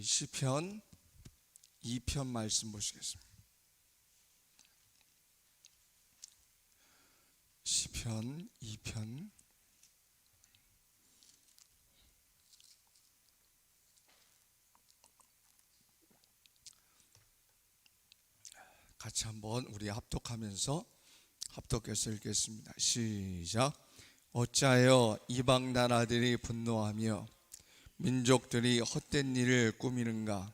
시편 2편 말씀 보시겠습니다. 시편 2편 같이 한번 우리 합독해서 읽겠습니다. 시작. 어찌하여 이방 나라들이 분노하며 민족들이 헛된 일을 꾸미는가?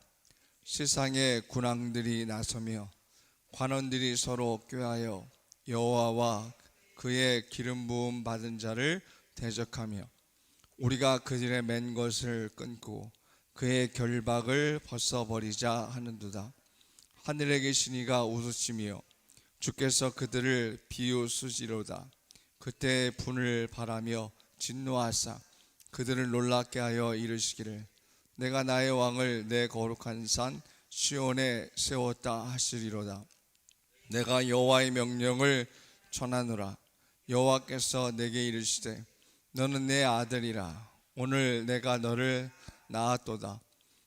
세상의 군왕들이 나서며 관원들이 서로 꾀하여 여호와와 그의 기름 부음 받은 자를 대적하며 우리가 그들의 맨 것을 끊고 그의 결박을 벗어버리자 하는도다. 하늘에 계신 이가 웃으시며 주께서 그들을 비웃으시리로다. 그때 분을 바라며 진노하사 그들을 놀랍게 하여 이르시기를 내가 나의 왕을 내 거룩한 산 시온에 세웠다 하시리로다. 내가 여호와의 명령을 전하노라. 여호와께서 내게 이르시되 너는 내 아들이라. 오늘 내가 너를 낳았도다.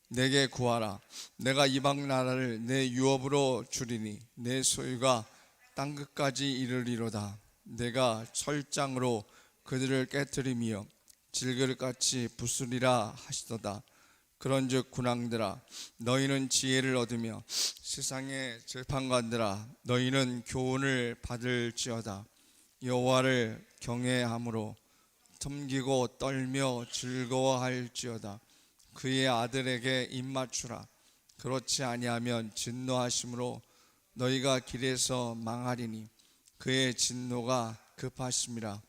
내게 구하라. 내가 이방 나라를 내 유업으로 주리니 내 소유가 땅끝까지 이르리로다. 내가 철장으로 그들을 깨뜨리며 질그릇같이 부수리라 하시도다. 그런즉 군왕들아 너희는 지혜를 얻으며 세상의 재판관들아 너희는 교훈을 받을지어다. 여호와를 경외함으로 섬기고 떨며 즐거워할지어다. 그의 아들에게 입맞추라. 그렇지 아니하면 진노하심으로 너희가 길에서 망하리니 그의 진노가 급하심이라.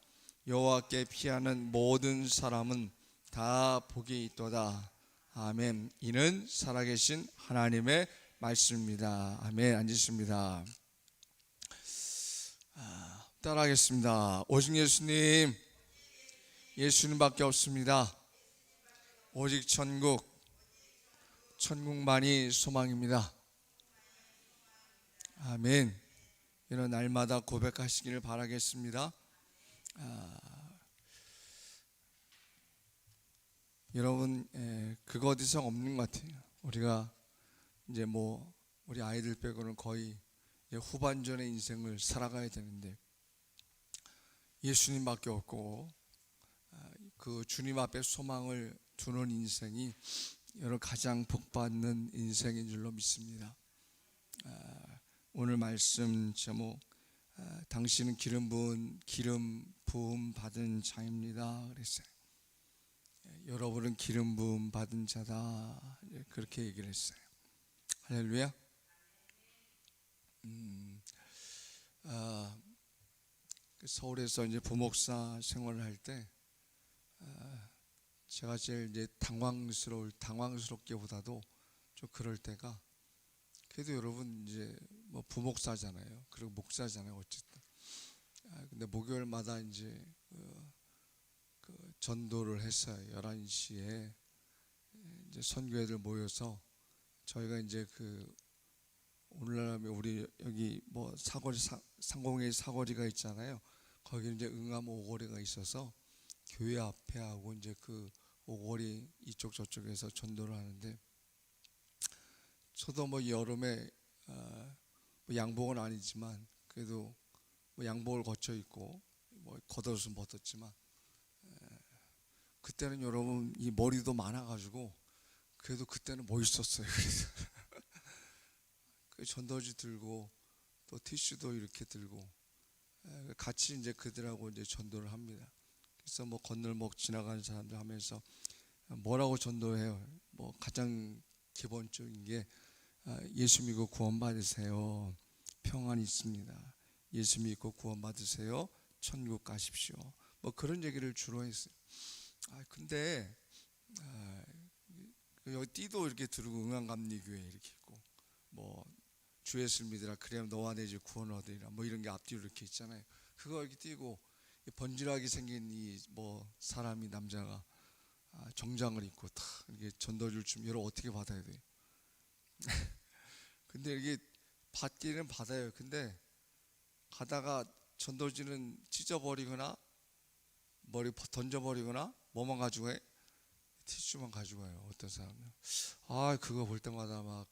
여호와께 피하는 모든 사람은 다 복이 있도다. 아멘. 이는 살아계신 하나님의 말씀입니다. 아멘. 앉으십니다. 따라하겠습니다. 오직 예수님, 예수님밖에 없습니다. 오직 천국만이 소망입니다. 아멘. 이런 날마다 고백하시기를 바라겠습니다. 여러분, 그거 어디서 없는 것 같아요. 우리가 이제 우리 아이들 빼고는 거의 후반전의 인생을 살아가야 되는데 예수님밖에 없고 그 주님 앞에 소망을 두는 인생이 여러분 가장 복받는 인생인 줄로 믿습니다. 오늘 말씀 제목 당신은 기름 부음 받은 자입니다 그랬어요. 여러분은 기름 부음 받은 자다 그렇게 얘기를 했어요. 할렐루야. 서울에서 이제 부목사 생활을 할 때 제가 제일 이제 당황스럽기보다도 좀 그럴 때가 그래도 여러분 이제 부목사잖아요. 그리고 목사잖아요. 어쨌든. 근데 목요일마다 이제 그 전도를 했어요. 11시에 이제 선교회들 모여서 저희가 이제 오늘날 하면 우리 여기 상공회 사거리가 있잖아요. 거기 이제 응암 오거리가 있어서 교회 앞에 하고 이제 그 오거리 이쪽 저쪽에서 전도를 하는데 저도 여름에 양복은 아니지만 그래도 양복을 거쳐 입고 겉옷은 벗었지만 그때는 여러분 이 머리도 많아가지고 그래도 그때는 멋있었어요. 그래서 그 전도지 들고 또 티슈도 이렇게 들고 같이 이제 그들하고 이제 전도를 합니다. 그래서 건널목 지나가는 사람들 하면서 뭐라고 전도해요? 가장 기본적인 게 예수 믿고 구원 받으세요. 평안이 있습니다. 예수 믿고 구원 받으세요. 천국 가십시오. 그런 얘기를 주로 했어요. 근데 여기 띠도 이렇게 두르고 응암감리교회 이렇게 있고 주 예수를 믿으라 그래야 너와 내 집 구원 얻으리라 이런 게 앞뒤로 이렇게 있잖아요. 그거 이렇게 띄고 번지르하게 생긴 이 사람이 남자가 정장을 입고 탁 이렇게 전도줄 좀 여러분 어떻게 받아야 돼요? 근데 이게 받기는 받아요. 근데 가다가 전도지는 찢어버리거나 머리 던져버리거나 뭐만 가지고 해? 티슈만 가지고 와요. 어떤 사람은 그거 볼 때마다 막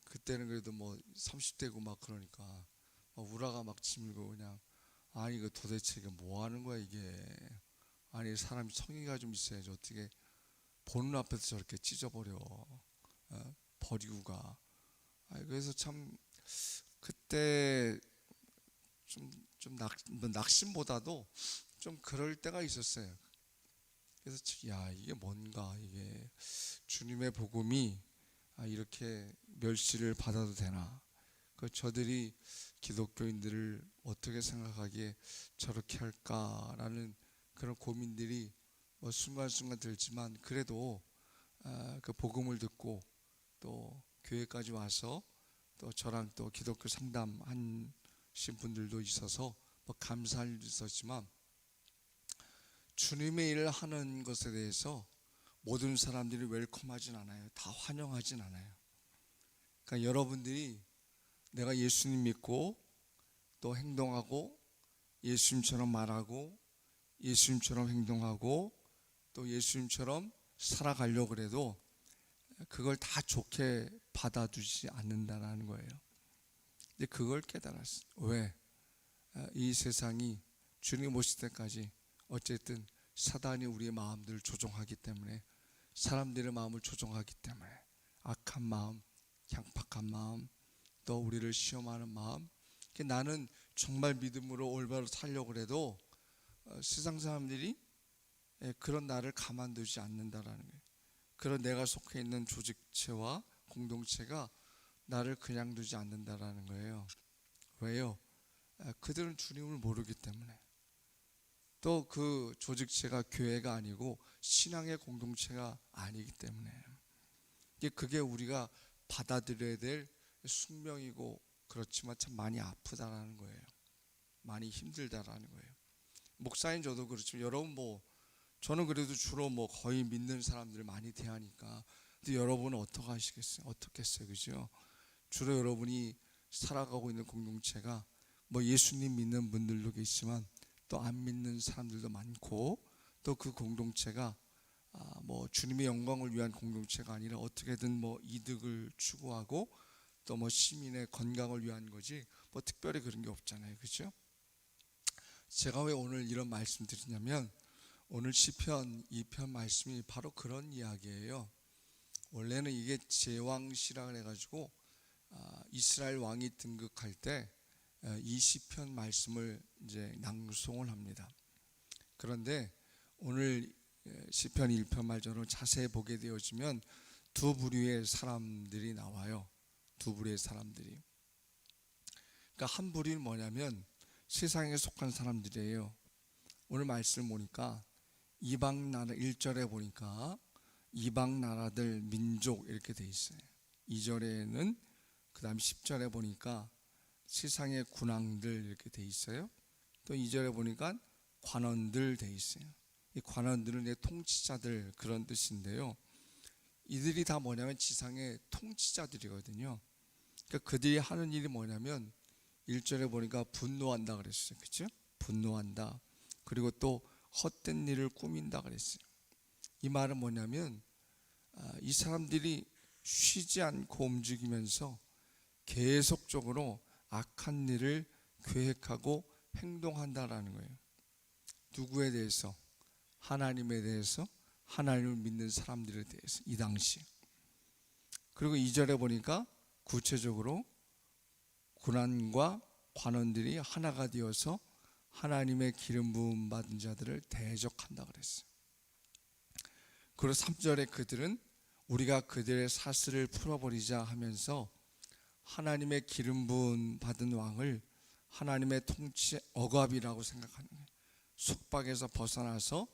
그때는 그래도 뭐 30대고 막 그러니까 막 우라가 막 치밀고 그냥 아니 이거 도대체 이게 뭐 하는 거야 이게. 아니 사람이 성의가 좀 있어야지 어떻게 보는 앞에서 저렇게 찢어버려. 버리고 가. 그래서 참 그때 좀 낙심보다도 좀 그럴 때가 있었어요. 그래서 야 이게 뭔가 이게 주님의 복음이 이렇게 멸시를 받아도 되나. 저들이 기독교인들을 어떻게 생각하기에 저렇게 할까라는 그런 고민들이 뭐 순간순간 들지만 그래도 그 복음을 듣고 또 교회까지 와서 또 저랑 또 기독교 상담하신 분들도 있어서 뭐 감사할 일도 있었지만 주님의 일을 하는 것에 대해서 모든 사람들이 웰컴하진 않아요. 다 환영하진 않아요. 그러니까 여러분들이 내가 예수님 믿고 또 행동하고 예수님처럼 말하고 예수님처럼 행동하고 또 예수님처럼 살아가려고 그래도 그걸 다 좋게 받아주지 않는다는 거예요. 근데 그걸 깨달았어요. 왜? 이 세상이 주님 오실 때까지 어쨌든 사단이 우리의 마음들을 조종하기 때문에 사람들의 마음을 조종하기 때문에 악한 마음, 향팍한 마음 또 우리를 시험하는 마음 나는 정말 믿음으로 올바로 살려고 해도 세상 사람들이 그런 나를 가만두지 않는다라는 거예요. 그런 내가 속해 있는 조직체와 공동체가 나를 그냥 두지 않는다라는 거예요. 왜요? 그들은 주님을 모르기 때문에 또 그 조직체가 교회가 아니고 신앙의 공동체가 아니기 때문에 그게 우리가 받아들여야 될 숙명이고 그렇지만 참 많이 아프다라는 거예요. 많이 힘들다라는 거예요. 목사인 저도 그렇지만 여러분 뭐 저는 그래도 주로 뭐 거의 믿는 사람들을 많이 대하니까 근데 여러분은 어떻게 하시겠어요? 어떻겠어요? 그죠? 주로 여러분이 살아가고 있는 공동체가 뭐 예수님 믿는 분들도 계시지만 또 안 믿는 사람들도 많고 또 그 공동체가 뭐 주님의 영광을 위한 공동체가 아니라 어떻게든 뭐 이득을 추구하고 또 뭐 시민의 건강을 위한 거지 뭐 특별히 그런 게 없잖아요. 그렇죠? 제가 왜 오늘 이런 말씀 드리냐면 오늘 시편 2편 말씀이 바로 그런 이야기예요. 원래는 이게 제왕시라 해가지고 이스라엘 왕이 등극할 때 이 시편 말씀을 이제 낭송을 합니다. 그런데 오늘 시편 1편 말처럼 자세히 보게 되어지면 두 부류의 사람들이 나와요. 두 부류의 사람들이. 그러니까 한 부류는 뭐냐면 세상에 속한 사람들이에요. 오늘 말씀을 보니까 이방 나라 1절에 보니까 이방 나라들 민족 이렇게 돼 있어요. 2절에는 그 다음 10절에 보니까 세상의 군왕들 이렇게 돼 있어요. 또 2절에 보니까 관원들 돼 있어요. 이 관원들은 내 통치자들 그런 뜻인데요. 이들이 다 뭐냐면 지상의 통치자들이거든요. 그러니까 그들이 하는 일이 뭐냐면 1절에 보니까 분노한다 그랬어요. 그렇죠? 분노한다. 그리고 또 헛된 일을 꾸민다 그랬어요. 이 말은 뭐냐면 이 사람들이 쉬지 않고 움직이면서 계속적으로 악한 일을 계획하고 행동한다라는 거예요. 누구에 대해서? 하나님에 대해서, 하나님을 믿는 사람들에 대해서 이 당시. 그리고 2절에 보니까 구체적으로 군왕과 관원들이 하나가 되어서 하나님의 기름 부음 받은 자들을 대적한다 그랬어요. 그리고 3절에 그들은 우리가 그들의 사슬을 풀어버리자 하면서 하나님의 기름 부음 받은 왕을 하나님의 통치의 억압이라고 생각하는 거예요. 속박에서 벗어나서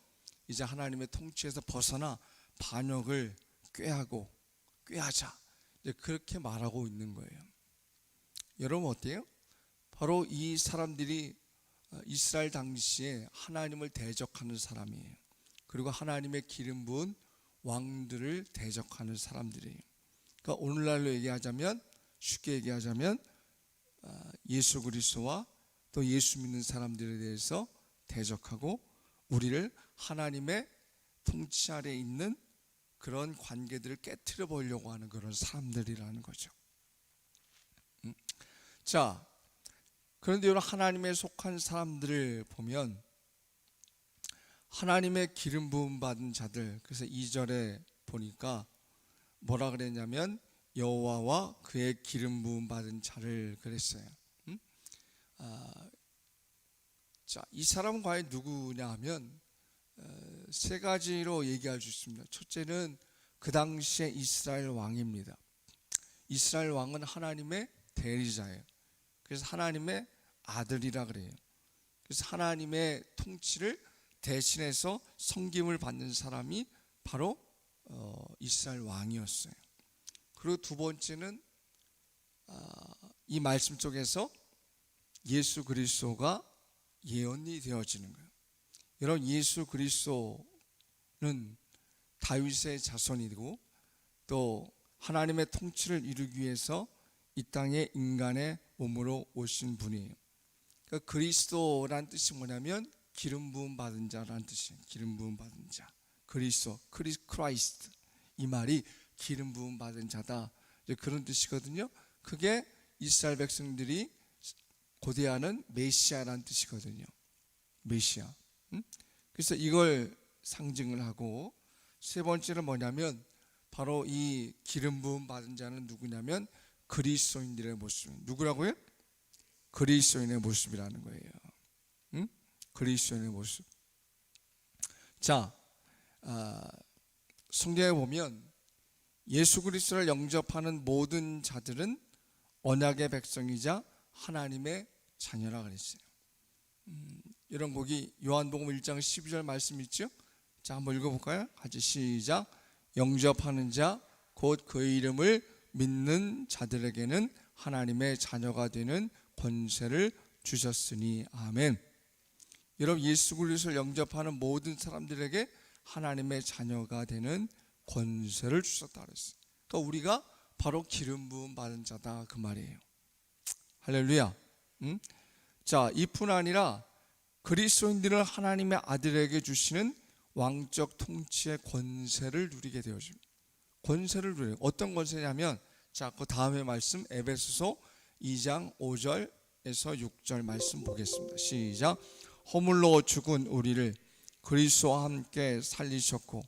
이제 하나님의 통치에서 벗어나 반역을 꾀하자 이제 그렇게 말하고 있는 거예요. 여러분 어때요? 바로 이 사람들이 이스라엘 당시에 하나님을 대적하는 사람이에요. 그리고 하나님의 기름 부은 왕들을 대적하는 사람들이에요. 그러니까 오늘날로 얘기하자면 쉽게 얘기하자면 예수 그리스도와 또 예수 믿는 사람들에 대해서 대적하고 우리를 하나님의 통치 아래에 있는 그런 관계들을 깨트려 보려고 하는 그런 사람들이라는 거죠. 자, 그런데 이런 하나님에 속한 사람들을 보면 하나님의 기름 부음 받은 자들, 그래서 2절에 보니까 뭐라 그랬냐면 여호와와 그의 기름 부음 받은 자를 그랬어요. 자, 이 사람은 과연 누구냐 하면 세 가지로 얘기할 수 있습니다. 첫째는 그 당시에 이스라엘 왕입니다. 이스라엘 왕은 하나님의 대리자예요. 그래서 하나님의 아들이라 그래요. 그래서 하나님의 통치를 대신해서 섬김을 받는 사람이 바로 이스라엘 왕이었어요. 그리고 두 번째는 이 말씀 속에서 예수 그리스도가 예언이 되어지는 거예요. 여러분, 예수 그리스도는 다윗의 자손이고 또 하나님의 통치를 이루기 위해서 이 땅에 인간의 몸으로 오신 분이에요. 그러니까 그리스도란 뜻이 뭐냐면 기름 부음 받은 자라는 뜻이에요. 기름 부음 받은 자. 그리스도, 크라이스트. 이 말이 기름 부음 받은 자다. 그런 뜻이거든요. 그게 이스라엘 백성들이 고대하는 메시아라는 뜻이거든요. 메시아. 그래서 이걸 상징을 하고, 세 번째는 뭐냐면 바로 이 기름 부음 받은 자는 누구냐면 그리스도인들의 모습. 누구라고요? 그리스도인의 모습이라는 거예요. 그리스도인의 모습. 자, 성경에 보면 예수 그리스도를 영접하는 모든 자들은 언약의 백성이자 하나님의 자녀라 그랬어요. 이런 곡이 요한복음 1장 12절 말씀 있죠? 자, 한번 읽어볼까요? 같이 시작. 영접하는 자 곧 그의 이름을 믿는 자들에게는 하나님의 자녀가 되는 권세를 주셨으니 아멘. 여러분, 예수 그리스도를 영접하는 모든 사람들에게 하나님의 자녀가 되는 권세를 주셨다 그랬어요. 그러니까 우리가 바로 기름 부음 받은 자다 그 말이에요. 할렐루야. 자, 이뿐 아니라 그리스도인들은 하나님의 아들에게 주시는 왕적 통치의 권세를 누리게 되어집니다. 권세를 누려요. 어떤 권세냐면, 자, 그 다음에 말씀 에베소서 2장 5절에서 6절 말씀 보겠습니다. 시작. 허물로 죽은 우리를 그리스도와 함께 살리셨고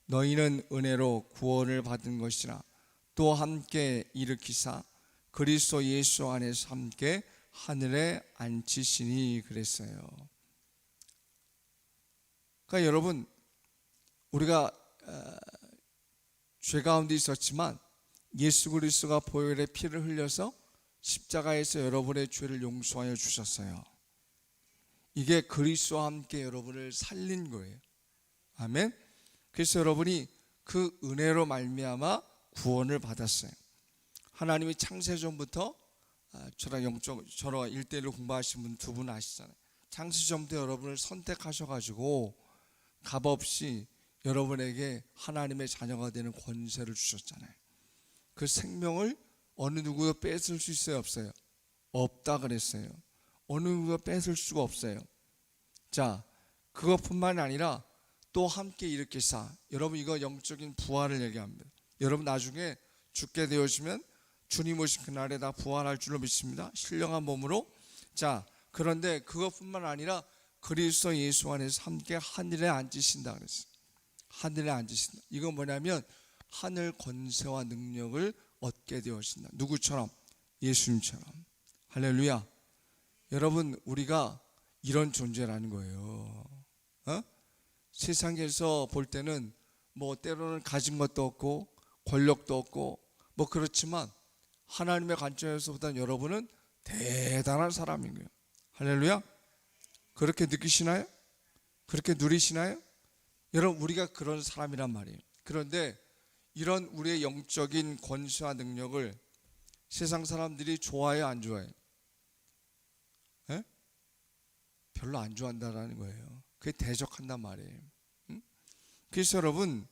너희는 은혜로 구원을 받은 것이라 또 함께 일으키사 그리스도 예수 안에서 함께 하늘에 앉히시니 그랬어요. 그러니까 여러분, 우리가 죄 가운데 있었지만 예수 그리스도가 보혈의 피를 흘려서 십자가에서 여러분의 죄를 용서하여 주셨어요. 이게 그리스도와 함께 여러분을 살린 거예요. 아멘. 그래서 여러분이 그 은혜로 말미암아 구원을 받았어요. 하나님이 창세전부터 저랑 1대1로 공부하신 분 두 분 아시잖아요. 창세전부터 여러분을 선택하셔가지고 값없이 여러분에게 하나님의 자녀가 되는 권세를 주셨잖아요. 그 생명을 어느 누구도 뺏을 수 있어요, 없어요? 없다 그랬어요. 어느 누구도 뺏을 수가 없어요. 자, 그것뿐만 아니라 또 함께 일으키사. 여러분, 이거 영적인 부활을 얘기합니다. 여러분 나중에 죽게 되어지면 주님 오신 그날에 다 부활할 줄로 믿습니다. 신령한 몸으로. 자, 그런데 그것뿐만 아니라 그리스도 예수 안에서 함께 하늘에 앉으신다 그랬어요. 하늘에 앉으신다. 이건 뭐냐면 하늘 권세와 능력을 얻게 되어진다. 누구처럼? 예수님처럼. 할렐루야. 여러분, 우리가 이런 존재라는 거예요. 세상에서 볼 때는 뭐 때로는 가진 것도 없고 권력도 없고 뭐 그렇지만 하나님의 관점에서보다는 여러분은 대단한 사람인 거예요. 할렐루야. 그렇게 느끼시나요? 그렇게 누리시나요? 여러분, 우리가 그런 사람이란 말이에요. 그런데 이런 우리의 영적인 권세와 능력을 세상 사람들이 좋아해요, 안 좋아해요? 별로 안 좋아한다라는 거예요. 그게 대적한단 말이에요. 그래서 여러분,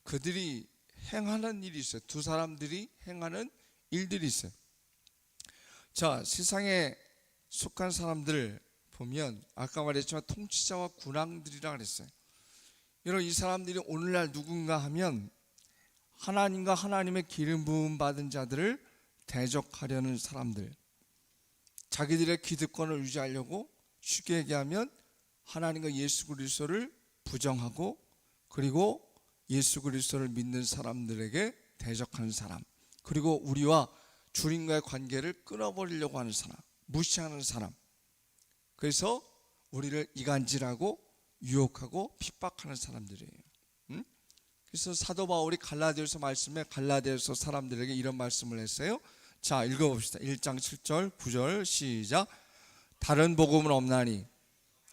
그들이 행하는 일이 있어요. 두 사람들이 행하는 일들이 있어요. 자, 세상에 속한 사람들 보면 아까 말했지만 통치자와 군왕들이라 그랬어요. 여러분, 이 사람들이 오늘날 누군가 하면 하나님과 하나님의 기름 부음 받은 자들을 대적하려는 사람들, 자기들의 기득권을 유지하려고 쉽게 얘기하면 하나님과 예수 그리스도를 부정하고 그리고 예수 그리스도를 믿는 사람들에게 대적하는 사람, 그리고 우리와 주님과의 관계를 끊어버리려고 하는 사람, 무시하는 사람, 그래서 우리를 이간질하고 유혹하고 핍박하는 사람들이에요. 그래서 사도 바울이 갈라디아서 말씀에 갈라디아서 사람들에게 이런 말씀을 했어요. 자, 읽어봅시다. 1장 7절 9절 시작. 다른 복음은 없나니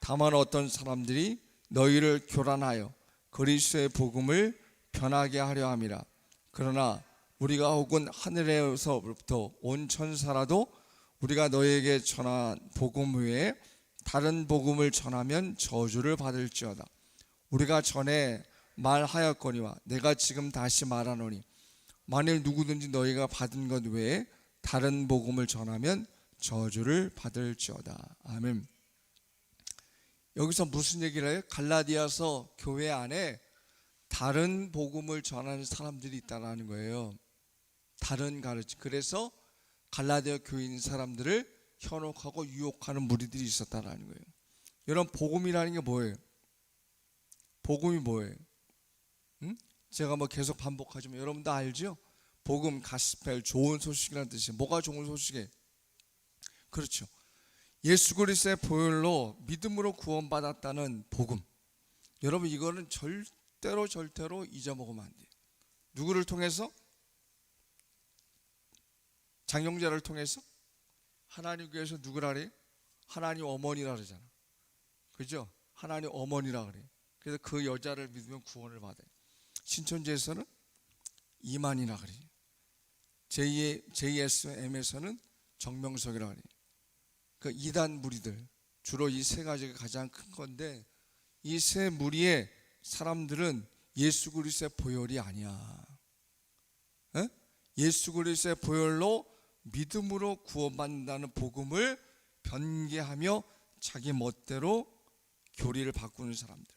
다만 어떤 사람들이 너희를 교란하여 그리스도의 복음을 변하게 하려 함이라. 그러나 우리가 혹은 하늘에서부터 온 천사라도 우리가 너희에게 전한 복음 외에 다른 복음을 전하면 저주를 받을지어다. 우리가 전에 말하였거니와 내가 지금 다시 말하노니 만일 누구든지 너희가 받은 것 외에 다른 복음을 전하면 저주를 받을지어다. 아멘. 여기서 무슨 얘기를 해요? 갈라디아서 교회 안에 다른 복음을 전하는 사람들이 있다는 거예요. 다른 가르침. 그래서 갈라디아 교회 있는 사람들을 현혹하고 유혹하는 무리들이 있었다는 거예요. 여러분, 복음이라는 게 뭐예요? 복음이 뭐예요? 제가 뭐 계속 반복하지만 여러분 다 알죠? 복음, 가스펠, 좋은 소식이라는 뜻이에요. 뭐가 좋은 소식이에요? 그렇죠. 예수 그리스도의 보혈로 믿음으로 구원받았다는 복음. 여러분, 이거는 절대로 잊어먹으면 안 돼요. 누구를 통해서? 장영자를 통해서? 하나님 교회에서 누구라 그래요? 하나님 어머니라 그러잖아. 그죠? 하나님 어머니라 그래요. 그래서 그 여자를 믿으면 구원을 받아요. 신천지에서는 이만이라 그래요. JSM에서는 정명석이라 그래요. 그 이단 무리들, 주로 이 세 가지가 가장 큰 건데, 이 세 무리의 사람들은 예수 그리스도의 보혈이 아니야. 에? 예수 그리스도의 보혈로 믿음으로 구원받는다는 복음을 변개하며 자기 멋대로 교리를 바꾸는 사람들,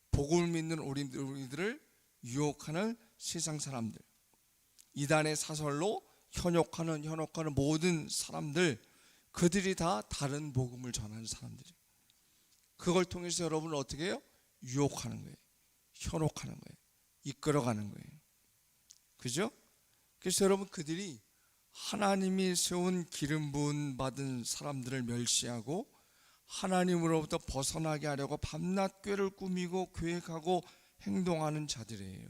복음을 믿는 우리들을 유혹하는 세상 사람들, 이단의 사설로 현혹하는 모든 사람들, 그들이 다 다른 복음을 전하는 사람들이에요. 그걸 통해서 여러분을 어떻게 해요? 유혹하는 거예요. 현혹하는 거예요. 이끌어가는 거예요. 그죠? 그래서 여러분, 그들이 하나님이 세운 기름 부음 받은 사람들을 멸시하고 하나님으로부터 벗어나게 하려고 밤낮 꾀를 꾸미고 계획하고 행동하는 자들이에요.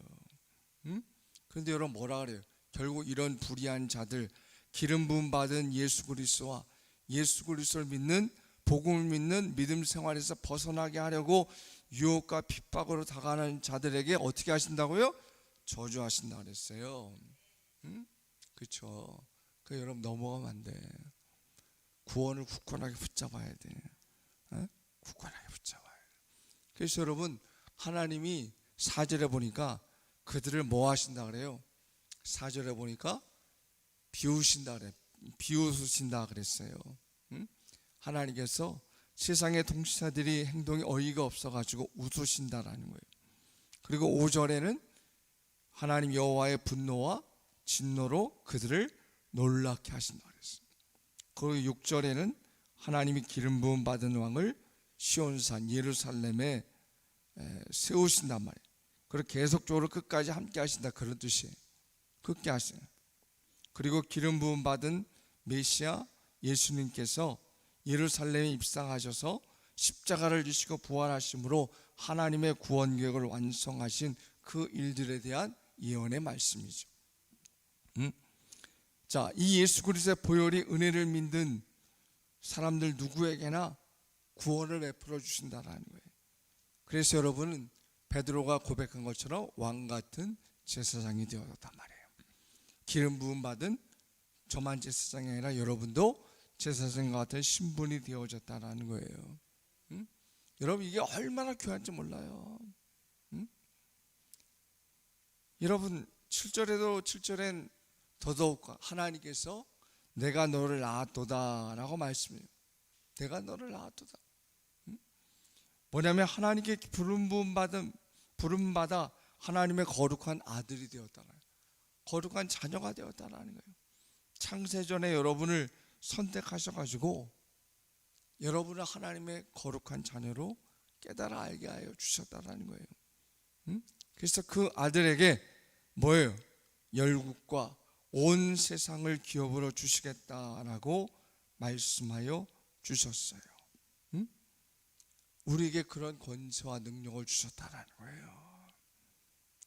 그런데 여러분 뭐라 그래요? 결국 이런 불의한 자들, 기름 부음 받은 예수 그리스도와 예수 그리스도를 믿는, 복음을 믿는 믿음 생활에서 벗어나게 하려고 유혹과 핍박으로 다가가는 자들에게 어떻게 하신다고요? 저주하신다 그랬어요. 그렇죠. 그 여러분 넘어가면 안 돼. 구원을 굳건하게 붙잡아야 돼. 굳건하게 붙잡아야 돼. 그래서 여러분, 하나님이 4절에 보니까 그들을 뭐 하신다 그래요? 4절에 보니까 비우신다 그래. 비웃으신다 그랬어요. 하나님께서 세상의 통치자들이 행동이 어이가 없어가지고 웃으신다라는 거예요. 그리고 5절에는 하나님 여호와의 분노와 진노로 그들을 놀랍게 하신다 그랬어요. 그리고 6절에는 하나님이 기름 부음 받은 왕을 시온산 예루살렘에 세우신단 말이에요. 그리고 계속적으로 끝까지 함께 하신다, 그런 뜻이에요. 끝까지 하세요. 그리고 기름 부음 받은 메시아 예수님께서 예루살렘에 입상하셔서 십자가를 지시고 부활하심으로 하나님의 구원 계획을 완성하신 그 일들에 대한 예언의 말씀이죠. 자, 이 예수 그리스도의 보혈이 은혜를 믿는 사람들 누구에게나 구원을 베풀어 주신다라는 거예요. 그래서 여러분은 베드로가 고백한 것처럼 왕 같은 제사장이 되었단 말이에요. 기름 부음 받은 저만 제사장이 아니라 여러분도 제사장과 같은 신분이 되어졌다라는 거예요. 여러분, 이게 얼마나 귀한지 몰라요. 여러분, 7절엔 더더욱 하나님께서 내가 너를 낳았도다 라고 말씀해요. 내가 너를 낳았도다. 뭐냐면 하나님께 부름받아 하나님의 거룩한 아들이 되었다는 거예요. 거룩한 자녀가 되었다라는 거예요. 창세전에 여러분을 선택하셔가지고 여러분을 하나님의 거룩한 자녀로 깨달아 알게 하여 주셨다라는 거예요. 그래서 그 아들에게 뭐예요? 열국과 온 세상을 기업으로 주시겠다라고 말씀하여 주셨어요. 우리에게 그런 권세와 능력을 주셨다라는 거예요.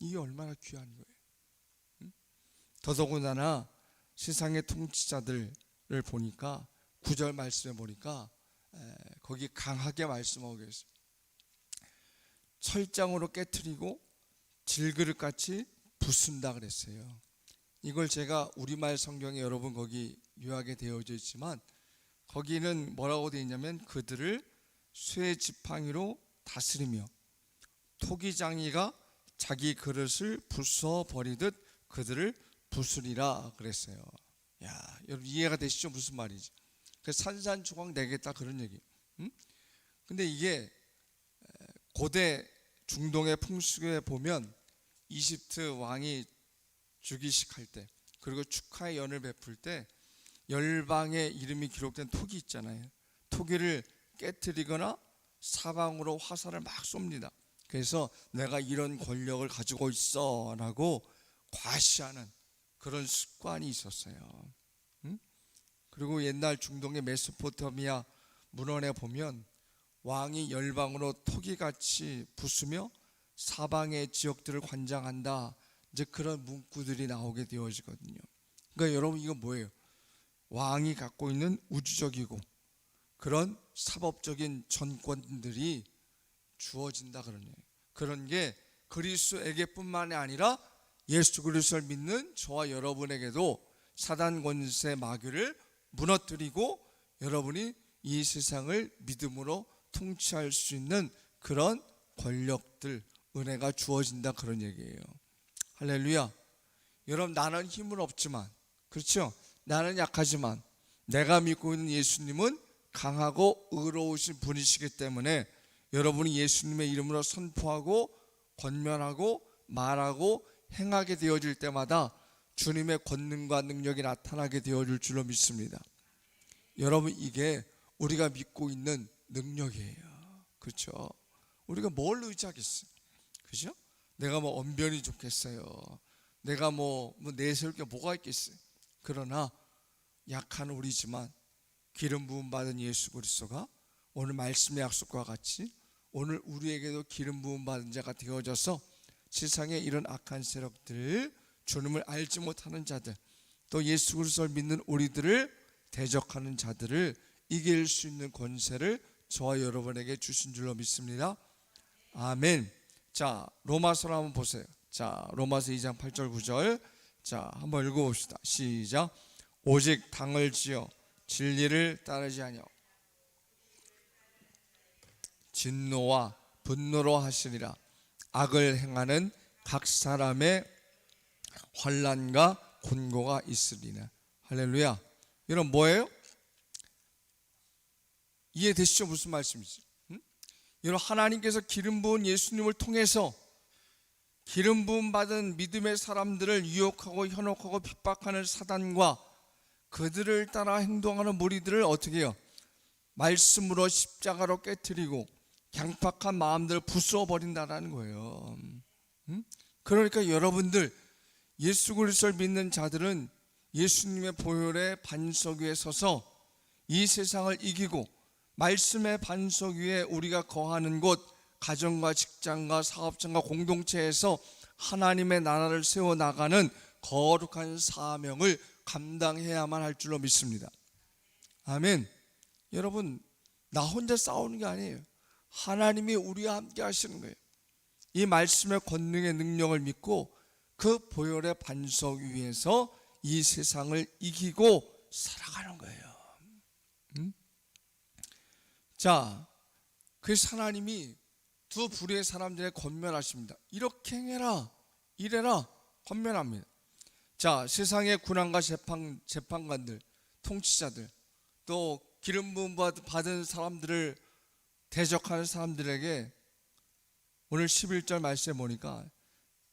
이게 얼마나 귀한 거예요. 더더군다나 세상의 통치자들을 보니까 9절 말씀에 보니까 거기 강하게 말씀하고 계세요. 철장으로 깨트리고 질그릇같이 부순다 그랬어요. 이걸 제가 우리말 성경에 여러분 거기 요약이 되어져 있지만 거기는 뭐라고 되어 있냐면 그들을 쇠 지팡이로 다스리며 토기장이가 자기 그릇을 부숴버리듯 그들을 부수리라 그랬어요. 야, 여러분 이해가 되시죠? 무슨 말이지? 그 산산조각 내겠다 그런 얘기. 근데 이게 고대 중동의 풍습에 보면 이집트 왕이 주기식 할 때 그리고 축하의 연을 베풀 때 열방의 이름이 기록된 토기 있잖아요. 토기를 깨트리거나 사방으로 화살을 막 쏩니다. 그래서 내가 이런 권력을 가지고 있어 라고 과시하는 그런 습관이 있었어요. 그리고 옛날 중동의 메소포타미아 문헌에 보면 왕이 열방으로 토기같이 부수며 사방의 지역들을 관장한다, 이제 그런 문구들이 나오게 되어지거든요. 그러니까 여러분 이거 뭐예요? 왕이 갖고 있는 우주적이고 그런 사법적인 전권들이 주어진다 그런 얘기예요. 그런 게 그리스도에게뿐만이 아니라 예수 그리스도를 믿는 저와 여러분에게도 사단 권세 마귀를 무너뜨리고 여러분이 이 세상을 믿음으로 통치할 수 있는 그런 권력들, 은혜가 주어진다 그런 얘기예요. 할렐루야. 여러분 나는 힘은 없지만, 그렇죠? 나는 약하지만 내가 믿고 있는 예수님은 강하고 의로우신 분이시기 때문에 여러분이 예수님의 이름으로 선포하고 권면하고 말하고 행하게 되어질 때마다 주님의 권능과 능력이 나타나게 되어질 줄로 믿습니다. 여러분 이게 우리가 믿고 있는 능력이에요. 그렇죠? 우리가 뭘 의지하겠어요? 그죠? 내가 뭐 언변이 좋겠어요. 내가 뭐 내세울 게 뭐가 있겠어요? 그러나 약한 우리지만 기름 부음 받은 예수 그리스도가 오늘 말씀의 약속과 같이 오늘 우리에게도 기름 부음 받은 자가 되어져서 세상의 이런 악한 세력들, 주님을 알지 못하는 자들, 또 예수 그리스도를 믿는 우리들을 대적하는 자들을 이길 수 있는 권세를 저와 여러분에게 주신 줄로 믿습니다. 아멘. 자, 로마서를 한번 보세요. 자, 로마서 2장 8절 9절. 자, 한번 읽어봅시다. 시작. 오직 당을 지어 진리를 따르지 아니하고 진노와 분노로 하시리라. 악을 행하는 각 사람의 환난과 곤고가 있으리라. 할렐루야. 여러분 뭐예요? 이해되시죠? 무슨 말씀이지? 여러분 하나님께서 기름 부은 예수님을 통해서 기름 부음 받은 믿음의 사람들을 유혹하고 현혹하고 핍박하는 사단과 그들을 따라 행동하는 무리들을 어떻게 해요? 말씀으로 십자가로 깨트리고 강팍한 마음들을 부수어 버린다는 거예요. 그러니까 여러분들 예수 그리스도를 믿는 자들은 예수님의 보혈의 반석 위에 서서 이 세상을 이기고 말씀의 반석 위에 우리가 거하는 곳, 가정과 직장과 사업장과 공동체에서 하나님의 나라를 세워나가는 거룩한 사명을 감당해야만 할 줄로 믿습니다. 아멘. 여러분 나 혼자 싸우는 게 아니에요. 하나님이 우리와 함께 하시는 거예요. 이 말씀의 권능의 능력을 믿고 그 보혈의 반석 위에서 이 세상을 이기고 살아가는 거예요. 자, 그래서 하나님이 두 부류의 사람들에 권면하십니다. 이렇게 행해라, 이래라 권면합니다. 자, 세상의 군왕과 재판관들, 통치자들, 또 기름 부음 받은 사람들을 대적하는 사람들에게 오늘 11절 말씀에 보니까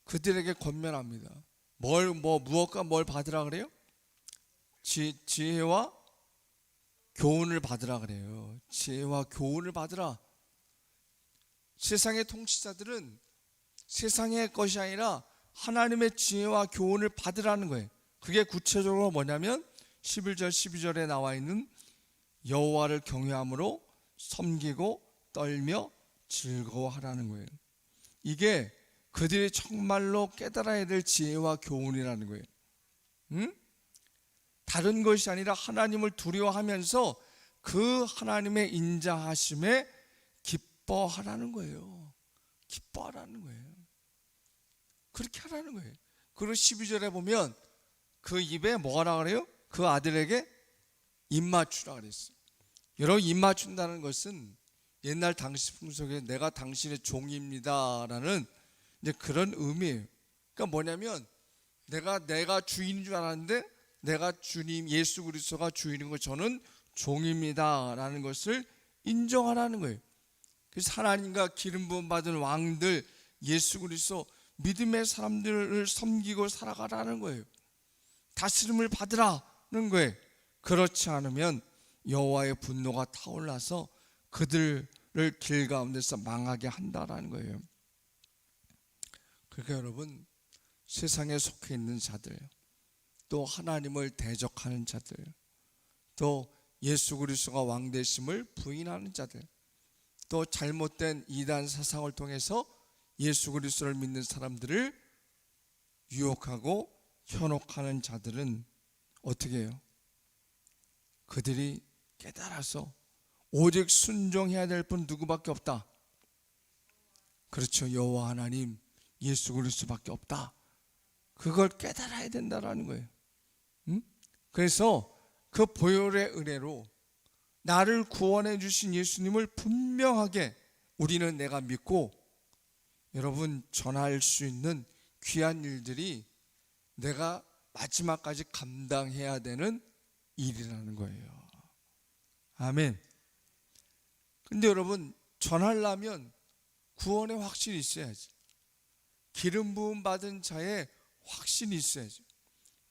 그들에게 권면합니다. 무엇과 뭘 받으라 그래요? 지혜와 교훈을 받으라 그래요. 지혜와 교훈을 받으라. 세상의 통치자들은 세상의 것이 아니라 하나님의 지혜와 교훈을 받으라는 거예요. 그게 구체적으로 뭐냐면 11절 12절에 나와 있는 여호와를 경외함으로 섬기고 떨며 즐거워하라는 거예요. 이게 그들이 정말로 깨달아야 될 지혜와 교훈이라는 거예요. 응? 다른 것이 아니라 하나님을 두려워하면서 그 하나님의 인자하심에 기뻐하라는 거예요. 기뻐하라는 거예요. 그렇게 하라는 거예요. 그리고 12절에 보면 그 입에 뭐가 나오라 그래요? 그 아들에게 입 맞추라 그랬어요. 여러분, 입 맞춘다는 것은 옛날 당시 풍속에 내가 당신의 종입니다라는 이제 그런 의미예요. 그러니까 뭐냐면 내가 주인인 줄 알았는데 내가 주님 예수 그리스도가 주인인 거 저는 종입니다라는 것을 인정하라는 거예요. 그래서 하나님과 기름 부음 받은 왕들 예수 그리스도 믿음의 사람들을 섬기고 살아가라는 거예요. 다스림을 받으라는 거예요. 그렇지 않으면 여호와의 분노가 타올라서 그들을 길 가운데서 망하게 한다라는 거예요. 그러니까 여러분, 세상에 속해 있는 자들, 또 하나님을 대적하는 자들, 또 예수 그리스도가 왕 되심을 부인하는 자들, 또 잘못된 이단 사상을 통해서 예수 그리스도를 믿는 사람들을 유혹하고 현혹하는 자들은 어떻게 해요? 그들이 깨달아서 오직 순종해야 될 분 누구밖에 없다. 그렇죠. 여호와 하나님 예수 그리스도밖에 없다. 그걸 깨달아야 된다라는 거예요. 그래서 그 보혈의 은혜로 나를 구원해 주신 예수님을 분명하게 우리는 내가 믿고 여러분 전할 수 있는 귀한 일들이 내가 마지막까지 감당해야 되는 일이라는 거예요. 아멘. 근데 여러분, 전하려면 구원의 확신이 있어야지. 기름 부음 받은 자의 확신이 있어야지.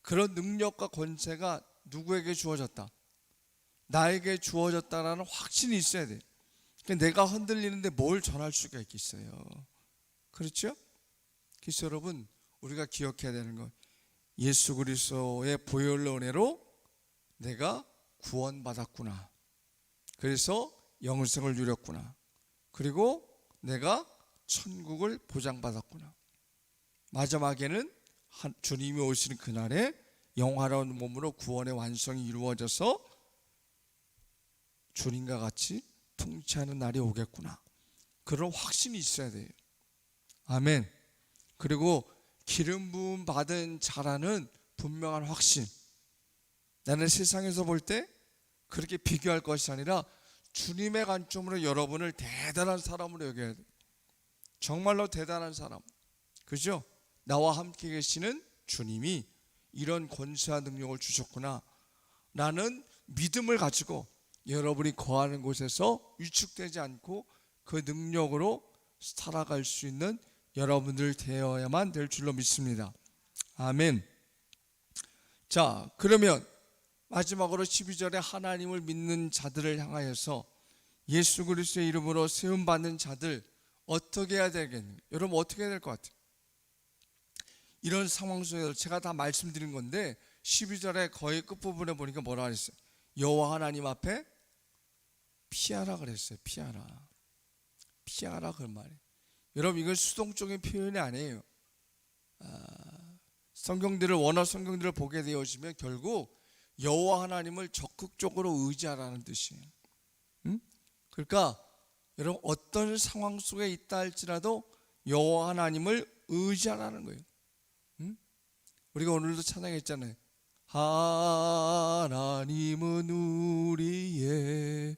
그런 능력과 권세가 누구에게 주어졌다? 나에게 주어졌다라는 확신이 있어야 돼. 내가 흔들리는데 뭘 전할 수가 있겠어요? 그렇죠? 그래서 여러분, 우리가 기억해야 되는 건 예수 그리스도의 보혈의 은혜로 내가 구원받았구나. 그래서 영생을 누렸구나. 그리고 내가 천국을 보장받았구나. 마지막에는 주님이 오시는 그날에 영화로운 몸으로 구원의 완성이 이루어져서 주님과 같이 통치하는 날이 오겠구나. 그런 확신이 있어야 돼요. 아멘. 그리고 기름 부음 받은 자라는 분명한 확신. 나는 세상에서 볼 때 그렇게 비교할 것이 아니라 주님의 관점으로 여러분을 대단한 사람으로 여겨야 돼요. 정말로 대단한 사람. 그죠? 나와 함께 계시는 주님이 이런 권세와 능력을 주셨구나. 나는 믿음을 가지고 여러분이 거하는 곳에서 위축되지 않고 그 능력으로 살아갈 수 있는 여러분들 되어야만 될 줄로 믿습니다. 아멘. 자, 그러면 마지막으로 12절에 하나님을 믿는 자들을 향하여서 예수 그리스도의 이름으로 세움받는 자들 어떻게 해야 되겠는가? 여러분 어떻게 해야 될 것 같아요? 이런 상황 속에서 제가 다 말씀드린 건데 12절에 거의 끝부분에 보니까 뭐라 그랬어요? 여호와 하나님 앞에 피하라 그랬어요. 피하라 그 말이에요. 여러분 이건 수동적인 표현이 아니에요. 원어 성경들을 보게 되어지면 결국 여호와 하나님을 적극적으로 의지하라는 뜻이에요. 그러니까 여러분 어떤 상황 속에 있다 할지라도 여호와 하나님을 의지하라는 거예요. 우리가 오늘도 찬양했잖아요. 하나님은 우리의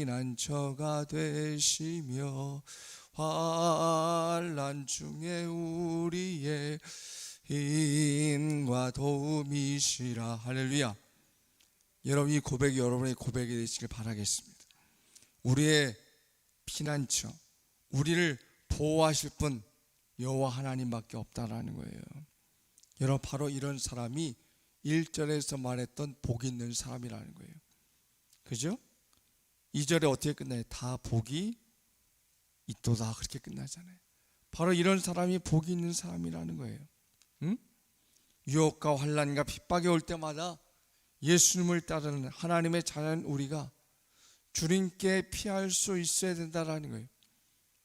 피난처가 되시며 환난 중에 우리의 힘과 도움이시라. 할렐루야. 여러분 이 고백이 여러분의 고백이 되시길 바라겠습니다. 우리의 피난처, 우리를 보호하실 분, 여호와 하나님밖에 없다라는 거예요. 여러분, 바로 이런 사람이 1절에서 말했던 복 있는 사람이라는 거예요. 그죠? 2절에 어떻게 끝나요? 다 복이 있도다, 그렇게 끝나잖아요. 바로 이런 사람이 복이 있는 사람이라는 거예요. 응? 유혹과 환난과 핍박이 올 때마다 예수님을 따르는 하나님의 자녀인 우리가 주님께 피할 수 있어야 된다라는 거예요.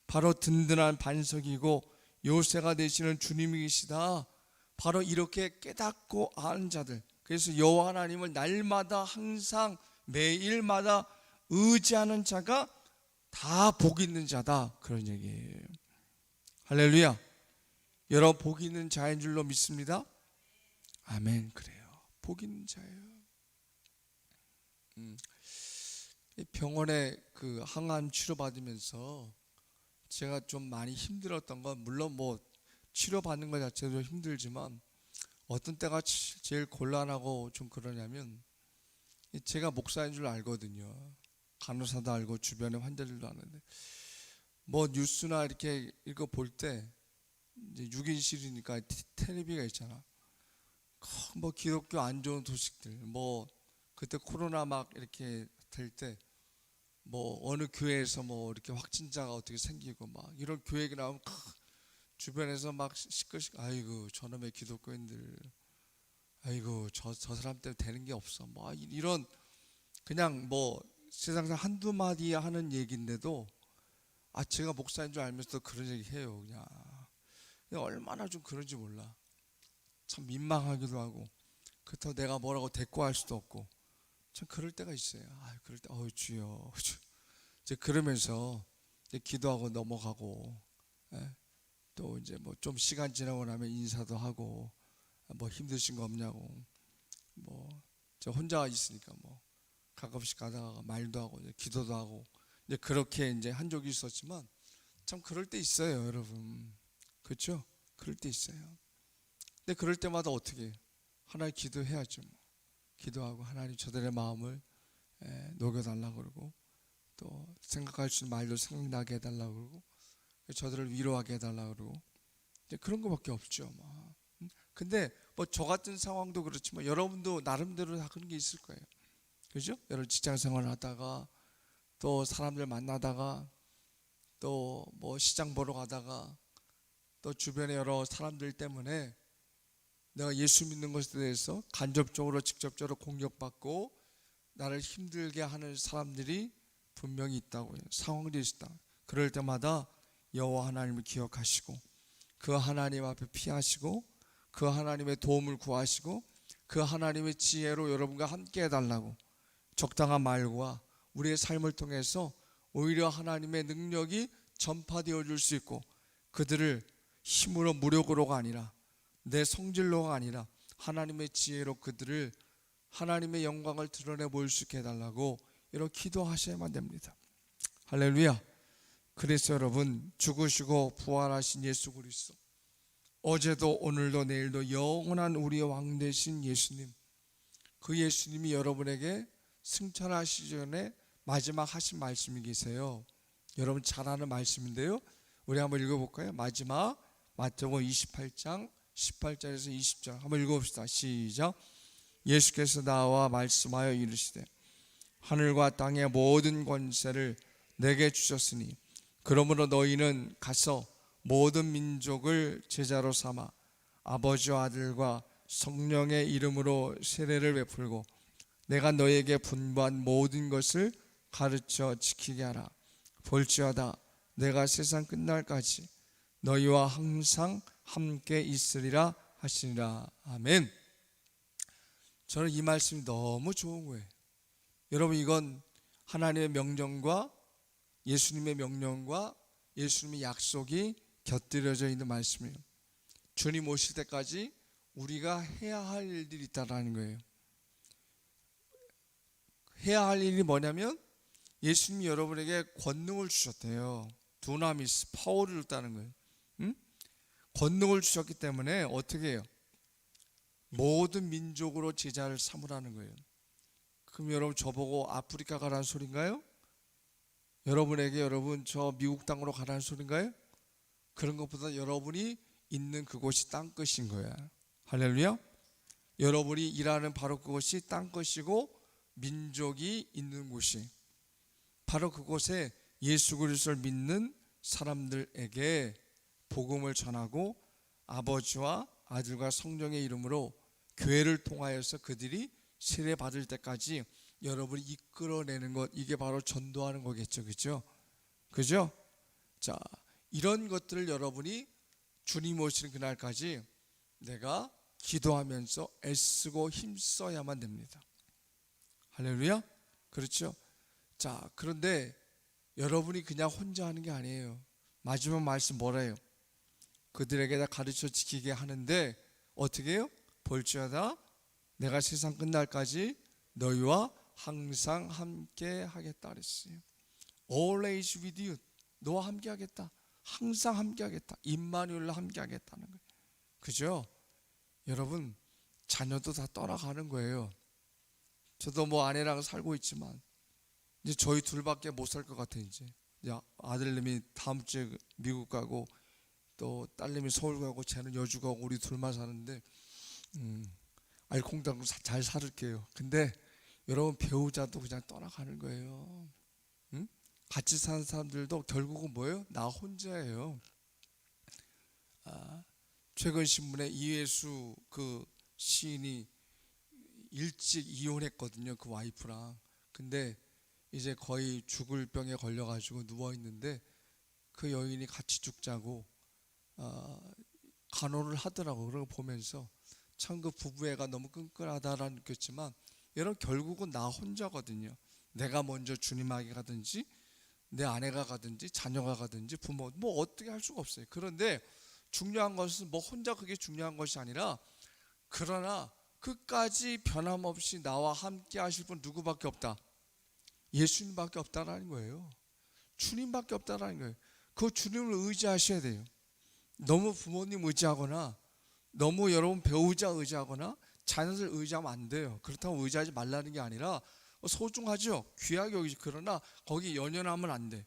바로 든든한 반석이고 요새가 되시는 주님이시다, 바로 이렇게 깨닫고 아는 자들, 그래서 여호와 하나님을 날마다 항상 매일마다 의지하는 자가 다 복 있는 자다, 그런 얘기예요. 할렐루야. 여러분, 복 있는 자인 줄로 믿습니다. 아멘. 그래요, 복 있는 자예요. 병원에 그 항암 치료 받으면서 제가 좀 많이 힘들었던 건, 물론 뭐 치료 받는 것 자체도 힘들지만 어떤 때가 제일 곤란하고 좀 그러냐면, 제가 목사인 줄 알거든요. 간호사도 알고 주변의 환자들도 아는데, 뭐 뉴스나 이렇게 읽어 볼 때 이제 6인실이니까 텔레비가 있잖아. 뭐 기독교 안 좋은 소식들, 뭐 그때 코로나 막 이렇게 될 때 뭐 어느 교회에서 뭐 이렇게 확진자가 어떻게 생기고 막 이런 교회 얘기 나오면 주변에서 막 시끌시끌, 아이고 저놈의 기독교인들, 아이고 저 사람 때문에 되는 게 없어, 뭐 이런, 그냥 뭐 세상에서 한두 마디 하는 얘기인데도 제가 목사인 줄 알면서도 그런 얘기 해요. 그냥 얼마나 좀 그런지 몰라. 참 민망하기도 하고, 그렇다고 내가 뭐라고 대꾸할 수도 없고, 참 그럴 때가 있어요. 그럴 때 주여 이제 그러면서 이제 기도하고 넘어가고, 또 이제 뭐 좀 시간 지나고 나면 인사도 하고, 뭐 힘드신 거 없냐고, 뭐 저 혼자 있으니까 뭐 가끔씩 가다가 말도 하고 이제 기도도 하고, 이제 그렇게 이제 한 적이 있었지만, 참 그럴 때 있어요, 여러분. 그렇죠? 그럴 때 있어요. 근데 그럴 때마다 어떻게 해요? 하나님 기도해야죠. 뭐. 기도하고 하나님 저들의 마음을 녹여달라고 그러고, 또 생각할 수 있는 말도 생각나게 해달라고 그러고, 저들을 위로하게 해달라고 그러고, 이제 그런 거밖에 없죠. 뭐. 근데 뭐 저 같은 상황도 그렇지만 여러분도 나름대로 다 그런 게 있을 거예요. 그죠? 여러분 직장 생활을 하다가, 또 사람들 만나다가, 또 뭐 시장 보러 가다가, 또 주변에 여러 사람들 때문에 내가 예수 믿는 것에 대해서 간접적으로 직접적으로 공격받고 나를 힘들게 하는 사람들이 분명히 있다고요. 상황들이 있다. 그럴 때마다 여호와 하나님을 기억하시고, 그 하나님 앞에 피하시고, 그 하나님의 도움을 구하시고, 그 하나님의 지혜로 여러분과 함께 해달라고, 적당한 말과 우리의 삶을 통해서 오히려 하나님의 능력이 전파되어 줄 수 있고, 그들을 힘으로 무력으로가 아니라, 내 성질로가 아니라 하나님의 지혜로 그들을 하나님의 영광을 드러내 보일 수 있게 해달라고 이렇게 기도하셔야만 됩니다. 할렐루야. 그래서 여러분, 죽으시고 부활하신 예수 그리스도, 어제도 오늘도 내일도 영원한 우리의 왕 되신 예수님, 그 예수님이 여러분에게 승천하시기 전에 마지막 하신 말씀이 계세요. 여러분 잘 아는 말씀인데요, 우리 한번 읽어볼까요? 마지막 마태복음 28장 18절에서 20절 한번 읽어봅시다. 시작. 예수께서 나와 말씀하여 이르시되, 하늘과 땅의 모든 권세를 내게 주셨으니 그러므로 너희는 가서 모든 민족을 제자로 삼아 아버지와 아들과 성령의 이름으로 세례를 베풀고 내가 너희에게 분부한 모든 것을 가르쳐 지키게 하라. 볼지어다 내가 세상 끝날까지 너희와 항상 함께 있으리라 하시니라. 아멘. 저는 이 말씀이 너무 좋은 거예요. 여러분, 이건 하나님의 명령과 예수님의 명령과 예수님의 약속이 곁들여져 있는 말씀이에요. 주님 오실 때까지 우리가 해야 할 일들이 있다는 거예요. 해야 할 일이 뭐냐면, 예수님이 여러분에게 권능을 주셨대요. 두나미스, 파워를 줬다는 거예요. 응? 권능을 주셨기 때문에 어떻게 해요? 모든 민족으로 제자를 삼으라는 거예요. 그럼 여러분 저보고 아프리카 가라는 소린가요? 여러분에게 여러분 저 미국 땅으로 가라는 소린가요? 그런 것보다 여러분이 있는 그곳이 땅끝인 거야. 할렐루야. 여러분이 일하는 바로 그곳이 땅끝이고 민족이 있는 곳이 바로 그곳에 예수 그리스도를 믿는 사람들에게 복음을 전하고 아버지와 아들과 성령의 이름으로 교회를 통하여서 그들이 세례 받을 때까지 여러분이 이끌어내는 것, 이게 바로 전도하는 거겠죠. 그죠? 자, 이런 것들을 여러분이 주님 오시는 그날까지 내가 기도하면서 애쓰고 힘써야만 됩니다. 할렐루야. 그렇죠? 자, 그런데 여러분이 그냥 혼자 하는 게 아니에요. 마지막 말씀 뭐래요? 그들에게 다 가르쳐 지키게 하는데 어떻게 해요? 볼지어다 내가 세상 끝날까지 너희와 항상 함께 하겠다 그랬어요. Always with you. 너와 함께 하겠다. 항상 함께 하겠다. 임마누엘과 함께 하겠다는 거예요. 그죠? 여러분, 자녀도 다 떠나가는 거예요. 저도 뭐 아내랑 살고 있지만 이제 저희 둘밖에 못 살 것 같아. 이제 아들님이 다음 주에 미국 가고 또 딸님이 서울 가고 쟤는 여주 가고 우리 둘만 사는데 알콩달콩 잘 살을게요. 근데 여러분, 배우자도 그냥 떠나가는 거예요. 응? 같이 사는 사람들도 결국은 뭐예요? 나 혼자예요. 최근 신문에 이회수 그 시인이 일찍 이혼했거든요. 그 와이프랑. 근데 이제 거의 죽을 병에 걸려가지고 누워있는데 그 여인이 같이 죽자고 간호를 하더라고. 그런 거 보면서 참 그 부부애가 너무 끈끈하다라는 느꼈지만 여러분, 결국은 나 혼자거든요. 내가 먼저 주님에게 가든지 내 아내가 가든지 자녀가 가든지 부모 뭐 어떻게 할 수가 없어요. 그런데 중요한 것은 뭐 혼자 그게 중요한 것이 아니라 그러나 끝까지 변함없이 나와 함께 하실 분 누구밖에 없다? 예수님밖에 없다라는 거예요. 주님밖에 없다라는 거예요. 그 주님을 의지하셔야 돼요. 너무 부모님 의지하거나 너무 여러분 배우자 의지하거나 자녀들 의지하면 안 돼요. 그렇다고 의지하지 말라는 게 아니라 소중하죠. 귀하게 여기지. 그러나 거기 연연하면 안 돼.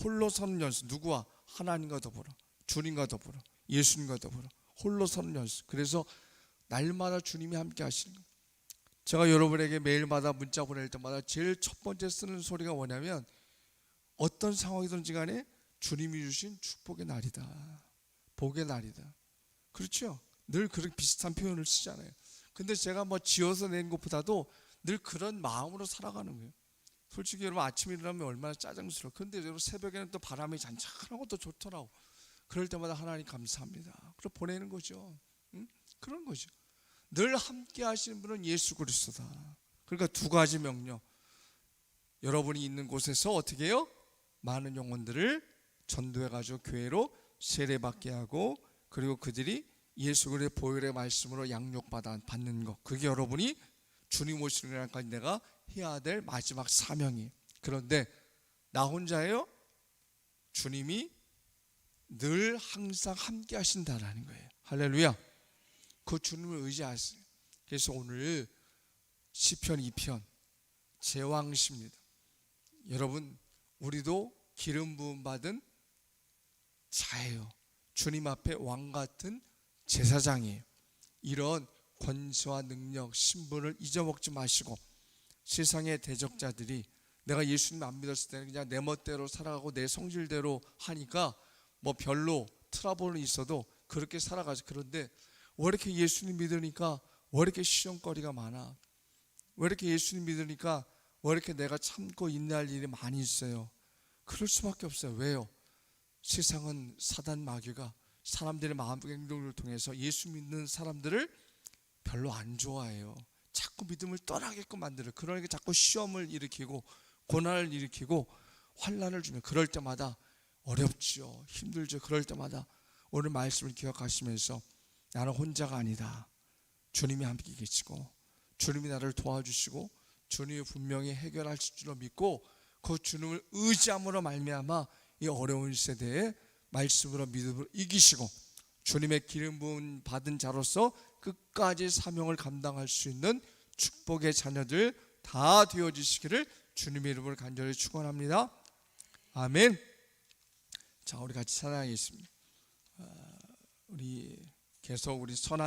홀로 서는 연습. 누구와? 하나님과 더불어, 주님과 더불어, 예수님과 더불어 홀로 서는 연습. 그래서 날마다 주님이 함께 하시는 거예요. 제가 여러분에게 매일마다 문자 보낼 때마다 제일 첫 번째 쓰는 소리가 뭐냐면 어떤 상황이든지 간에 주님이 주신 축복의 날이다, 복의 날이다. 그렇죠? 늘 그렇게 비슷한 표현을 쓰잖아요. 근데 제가 뭐 지어서 낸 것보다도 늘 그런 마음으로 살아가는 거예요. 솔직히 여러분, 아침에 일어나면 얼마나 짜증스러워. 근데 여러분, 새벽에는 또 바람이 잔잔하고 또 좋더라고. 그럴 때마다 하나님 감사합니다. 그리고 보내는 거죠. 응? 그런 거죠. 늘 함께 하시는 분은 예수 그리스도다. 그러니까 두 가지 명령. 여러분이 있는 곳에서 어떻게 해요? 많은 영혼들을 전도해가지고 교회로 세례받게 하고, 그리고 그들이 예수 그리스도의 보혈의 말씀으로 양육받는 것. 그게 여러분이 주님 오시는 날까지 내가 해야 될 마지막 사명이에요. 그런데 나 혼자예요? 주님이 늘 항상 함께 하신다라는 거예요. 할렐루야. 그 주님을 의지하세요. 그래서 오늘 시편 2편 제왕시입니다. 여러분, 우리도 기름 부음 받은 자예요. 주님 앞에 왕 같은 제사장이에요. 이런 권세와 능력, 신분을 잊어먹지 마시고, 세상의 대적자들이 내가 예수님 안 믿었을 때는 그냥 내 멋대로 살아가고 내 성질대로 하니까 뭐 별로 트러블은 있어도 그렇게 살아가죠. 그런데 왜 이렇게 예수님 믿으니까 왜 이렇게 시험거리가 많아? 왜 이렇게 예수님 믿으니까 왜 이렇게 내가 참고 인내할 일이 많이 있어요? 그럴 수밖에 없어요. 왜요? 세상은 사단 마귀가 사람들의 마음 행동을 통해서 예수 믿는 사람들을 별로 안 좋아해요. 자꾸 믿음을 떠나게끔 만들어요. 그러니까 자꾸 시험을 일으키고 고난을 일으키고 환난을 주면, 그럴 때마다 어렵죠. 힘들죠. 그럴 때마다 오늘 말씀을 기억하시면서 나는 혼자가 아니다. 주님이 함께 계시고 주님이 나를 도와주시고 주님이 분명히 해결하실 줄로 믿고 그 주님을 의지함으로 말미암아 이 어려운 세대에 말씀으로 믿음으로 이기시고 주님의 기름 부음 받은 자로서 끝까지 사명을 감당할 수 있는 축복의 자녀들 다 되어지시기를 주님의 이름으로 간절히 축원합니다. 아멘. 자, 우리 같이 찬양하겠습니다. 우리 계속 우리 선한